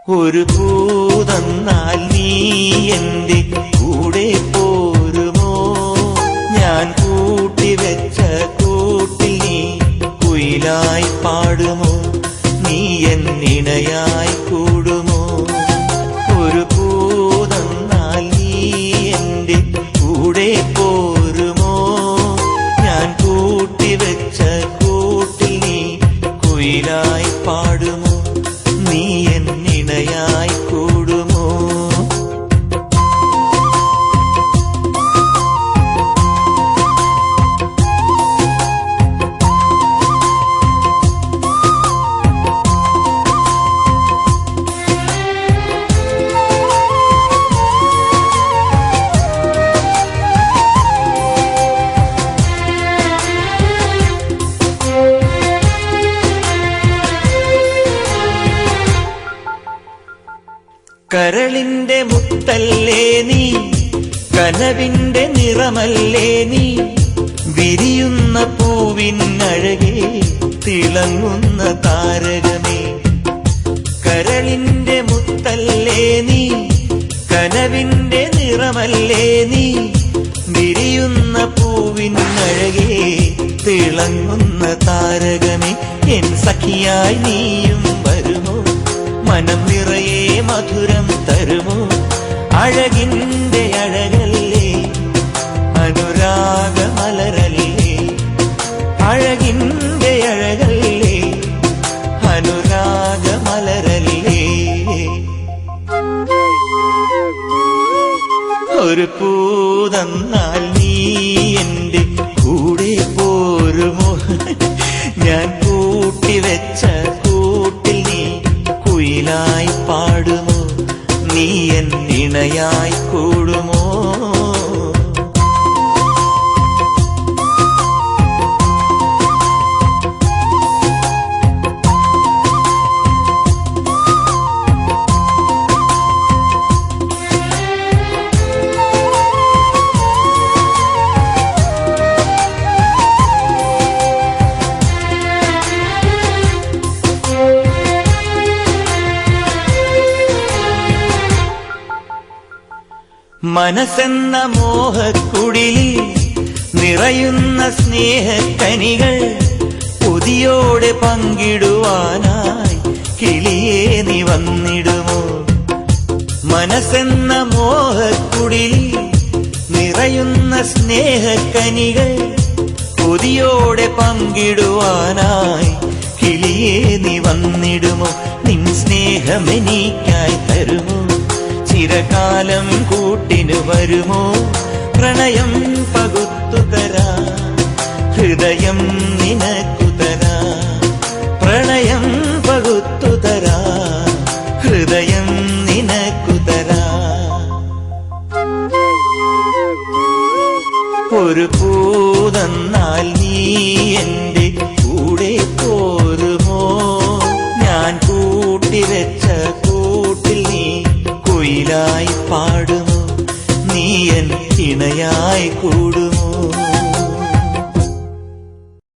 ഒരു പൂതന്നാൽ നീ എന്റെ കൂടെ പോരുമോ? ഞാൻ കൂട്ടിവെച്ച കൂട്ടിൽ നീ കുയിലായി പാടുമോ? നീ എന്നിണയായി കൂടുമോ? ഒരു പൂതന്നാൽ നീ എന്റെ കൂടെ പോരുമോ? ഞാൻ കൂട്ടിവെച്ച കൂട്ടിൽ നീ കുയിലായി പാടുമോ? നീ എന്നിണയായി കൂടുമോ? കരളിന്റെ മുത്തല്ലേ നീ, കനവിന്റെ നിറമല്ലേ നീ, വിരിയുന്ന പൂവിനഴകെ തിളങ്ങുന്ന താരകമേ. കരളിന്റെ മുത്തല്ലേ നീ, കനവിന്റെ നിറമല്ലേ നീ, വിരിയുന്ന പൂവിനഴകെ തിളങ്ങുന്ന താരകമേ. എൻ സഖിയായി നീയും വരുമോ? മനം നിറയെ മധുരം തരുമോ? അഴകിന്റെ അഴകല്ലേ, അനുരാഗമലരല്ലേ. അഴകിന്റെ അഴകല്ലേ, അനുരാഗമലരല്ലേ. ഒരു പൂതന്നാൽ നീ എന്റെ കൂടെ പോരുമോ? ഞാൻ കൂട്ടിവെച്ച കൂട്ടിൽ നീ കുയിലായി പാടുമോ? നീ എന്നിണയായി കൂടുമോ? മനസ്സെന്ന മോഹക്കുടിലിൽ നിറയുന്ന സ്നേഹക്കനികൾ കൊതിയോടെ പങ്കിടുവാനായി കിളിയേ നീ വന്നിടുമോ? മനസ്സെന്ന മോഹക്കുടിലിൽ നിറയുന്ന സ്നേഹക്കനികൾ കൊതിയോടെ പങ്കിടുവാനായി കിളിയേ നീ വന്നിടുമോ? നിൻ സ്നേഹമെനിക്കായി തരുമോ? ചിരകാലം കൂട്ടിനു വരുമോ? പ്രണയം പകുത്തു തരാ, ഹൃദയം നിനക്കു തരാ. പ്രണയം പകുത്തു തരാ, ഹൃദയം നിനക്കു തരാ. ഒരു പൂതന്നാൽ നീ എന്റെ കൂടെ പോരുമോ? ഞാൻ കൂട്ടിവെച്ച കൂട്ടിൽ നീ കുയിലായി പാടുമോ? നീ എൻ ഇണയായി കൂടുമോ?